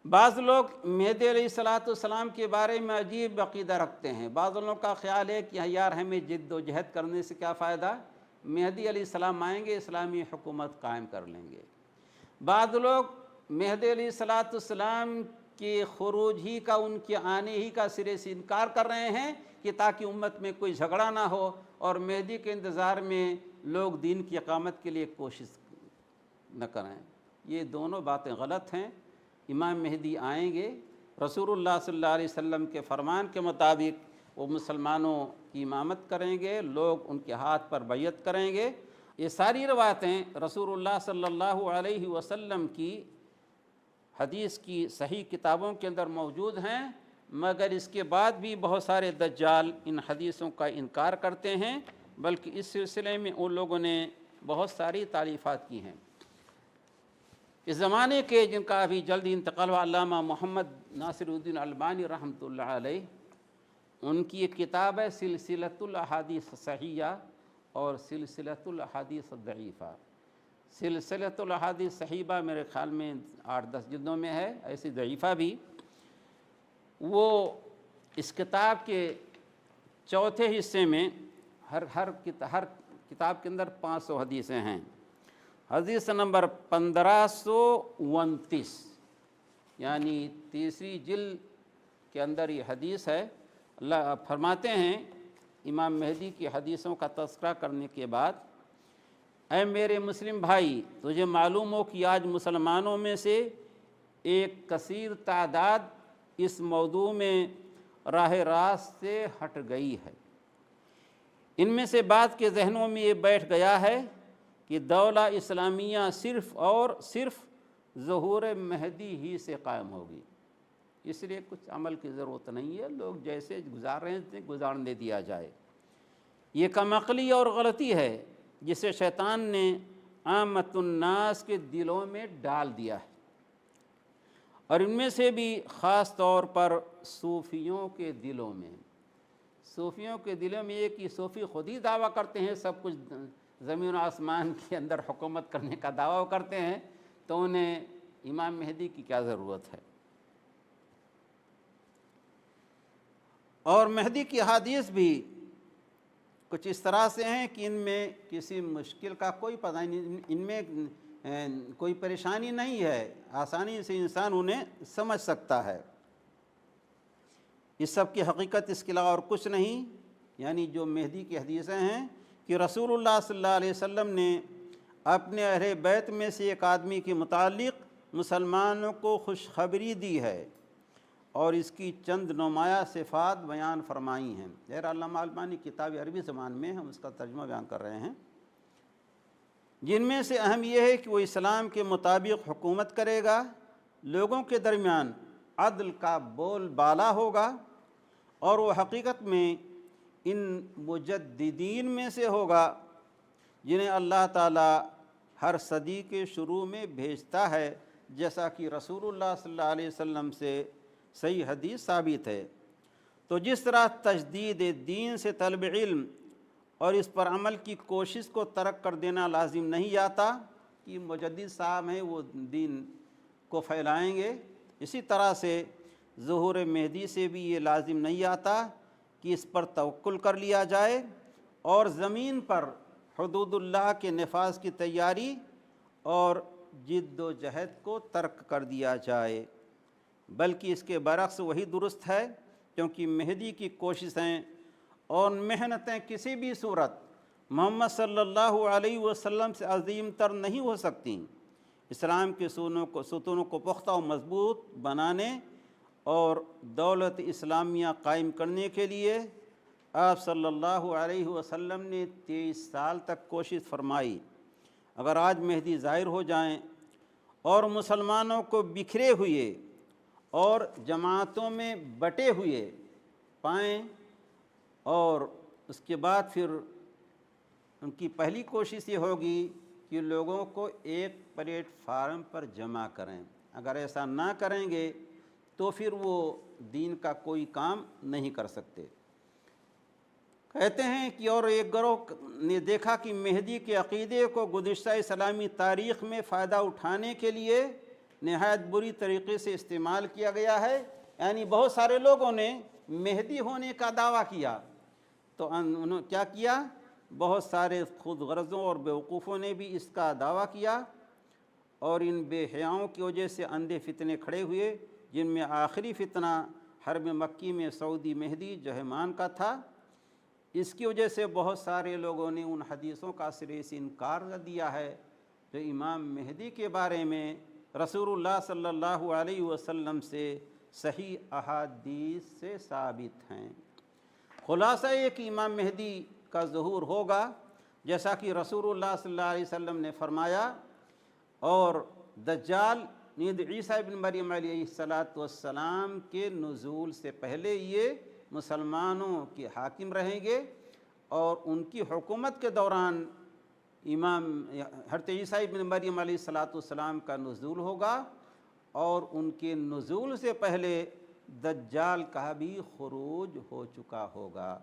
بعض لوگ مہدی علیہ السلام کے بارے میں عجیب عقیدہ رکھتے ہیں۔ بعض لوگوں کا خیال ہے کہ یار ہمیں جد و جہد کرنے سے کیا فائدہ، مہدی علیہ السلام آئیں گے اسلامی حکومت قائم کر لیں گے۔ بعض لوگ مہدی علیہ السلام کے خروج ہی کا، ان کے آنے ہی کا سرے سے انکار کر رہے ہیں کہ تاکہ امت میں کوئی جھگڑا نہ ہو اور مہدی کے انتظار میں لوگ دین کی اقامت کے لیے کوشش نہ کریں۔ یہ دونوں باتیں غلط ہیں۔ امام مہدی آئیں گے، رسول اللہ صلی اللہ علیہ وسلم کے فرمان کے مطابق وہ مسلمانوں کی امامت کریں گے، لوگ ان کے ہاتھ پر بیعت کریں گے۔ یہ ساری روایتیں رسول اللہ صلی اللہ علیہ وسلم کی حدیث کی صحیح کتابوں کے اندر موجود ہیں، مگر اس کے بعد بھی بہت سارے دجال ان حدیثوں کا انکار کرتے ہیں، بلکہ اس سلسلے میں ان لوگوں نے بہت ساری تالیفات کی ہیں۔ اس زمانے کے جن کا ابھی جلدی انتقال ہوا، علامہ محمد ناصر الدین البانی رحمۃ اللہ علیہ، ان کی ایک کتاب ہے سلسلۃ الاحادیث الصحیحہ اور سلسلۃ الاحادیث الضعیفہ۔ سلسلۃ الاحادیث صحیحہ میرے خیال میں 8-10 جلدوں میں ہے، ایسی ضعیفہ بھی۔ وہ اس کتاب کے چوتھے حصے میں ہر کتاب کے اندر 500 حدیثیں ہیں۔ حدیث نمبر 1529 یعنی تیسری جلد کے اندر یہ حدیث ہے۔ اللہ فرماتے ہیں امام مہدی کی حدیثوں کا تذکرہ کرنے کے بعد، اے میرے مسلم بھائی، تجھے معلوم ہو کہ آج مسلمانوں میں سے ایک کثیر تعداد اس موضوع میں راہ راست سے ہٹ گئی ہے۔ ان میں سے بعض کے ذہنوں میں یہ بیٹھ گیا ہے کہ دولہ اسلامیہ صرف اور صرف ظہور مہدی ہی سے قائم ہوگی، اس لیے کچھ عمل کی ضرورت نہیں ہے، لوگ جیسے گزار رہے ہیں گزارنے دیا جائے۔ یہ کم عقلی اور غلطی ہے جسے شیطان نے عامۃ الناس کے دلوں میں ڈال دیا ہے، اور ان میں سے بھی خاص طور پر صوفیوں کے دلوں میں۔ صوفیوں کے دلوں میں یہ کہ صوفی خود ہی دعویٰ کرتے ہیں سب کچھ زمین و آسمان کے اندر حکومت کرنے کا دعویٰ کرتے ہیں، تو انہیں امام مہدی کی کیا ضرورت ہے۔ اور مہدی کی احادیث بھی کچھ اس طرح سے ہیں کہ ان میں کسی مشکل کا کوئی پتہ نہیں، ان میں کوئی پریشانی نہیں ہے، آسانی سے انسان انہیں سمجھ سکتا ہے۔ اس سب کی حقیقت اس کے علاوہ اور کچھ نہیں، یعنی جو مہدی کی حدیثیں ہیں کہ رسول اللہ صلی اللہ علیہ وسلم نے اپنے اہل بیت میں سے ایک آدمی کے متعلق مسلمانوں کو خوشخبری دی ہے اور اس کی چند نمایاں صفات بیان فرمائی ہیں۔ علامہ البانی کتاب عربی زبان میں ہم اس کا ترجمہ بیان کر رہے ہیں، جن میں سے اہم یہ ہے کہ وہ اسلام کے مطابق حکومت کرے گا، لوگوں کے درمیان عدل کا بول بالا ہوگا، اور وہ حقیقت میں ان مجددین میں سے ہوگا جنہیں اللہ تعالیٰ ہر صدی کے شروع میں بھیجتا ہے، جیسا کہ رسول اللہ صلی اللہ علیہ وسلم سے صحیح حدیث ثابت ہے۔ تو جس طرح تجدید دین سے طلب علم اور اس پر عمل کی کوشش کو ترک کر دینا لازم نہیں آتا کہ مجدد صاحب ہیں وہ دین کو پھیلائیں گے، اسی طرح سے ظہور مہدی سے بھی یہ لازم نہیں آتا کہ اس پر توکل کر لیا جائے اور زمین پر حدود اللہ کے نفاذ کی تیاری اور جد و جہد کو ترک کر دیا جائے، بلکہ اس کے برعکس وہی درست ہے، کیونکہ مہدی کی کوششیں اور محنتیں کسی بھی صورت محمد صلی اللہ علیہ وسلم سے عظیم تر نہیں ہو سکتیں۔ اسلام کے ستونوں کو پختہ و مضبوط بنانے اور دولت اسلامیہ قائم کرنے کے لیے آپ صلی اللہ علیہ وسلم نے 23 سال تک کوشش فرمائی۔ اگر آج مہدی ظاہر ہو جائیں اور مسلمانوں کو بکھرے ہوئے اور جماعتوں میں بٹے ہوئے پائیں، اور اس کے بعد پھر ان کی پہلی کوشش یہ ہوگی کہ لوگوں کو ایک پلیٹ فارم پر جمع کریں، اگر ایسا نہ کریں گے تو پھر وہ دین کا کوئی کام نہیں کر سکتے۔ کہتے ہیں کہ اور ایک گروہ نے دیکھا کہ مہدی کے عقیدے کو گزشتہ اسلامی تاریخ میں فائدہ اٹھانے کے لیے نہایت بری طریقے سے استعمال کیا گیا ہے، یعنی بہت سارے لوگوں نے مہدی ہونے کا دعویٰ کیا، تو انہوں نے کیا کیا، بہت سارے خود غرضوں اور بیوقوفوں نے بھی اس کا دعویٰ کیا، اور ان بے حیاؤں کی وجہ سے اندھے فتنے کھڑے ہوئے، جن میں آخری فتنہ حرم مکی میں سعودی مہدی جہمان کا تھا۔ اس کی وجہ سے بہت سارے لوگوں نے ان حدیثوں کا سرے سے انکار کر دیا ہے جو امام مہدی کے بارے میں رسول اللہ صلی اللہ علیہ وسلم سے صحیح احادیث سے ثابت ہیں۔ خلاصہ یہ کہ امام مہدی کا ظہور ہوگا جیسا کہ رسول اللہ صلی اللہ علیہ وسلم نے فرمایا، اور دجال نیز عیسیٰ ابن مریم علیہ السلام کے نزول سے پہلے یہ مسلمانوں کے حاکم رہیں گے، اور ان کی حکومت کے دوران امام حضرت عیسیٰ ابن مریم علیہ السلام کا نزول ہوگا، اور ان کے نزول سے پہلے دجال کا بھی خروج ہو چکا ہوگا۔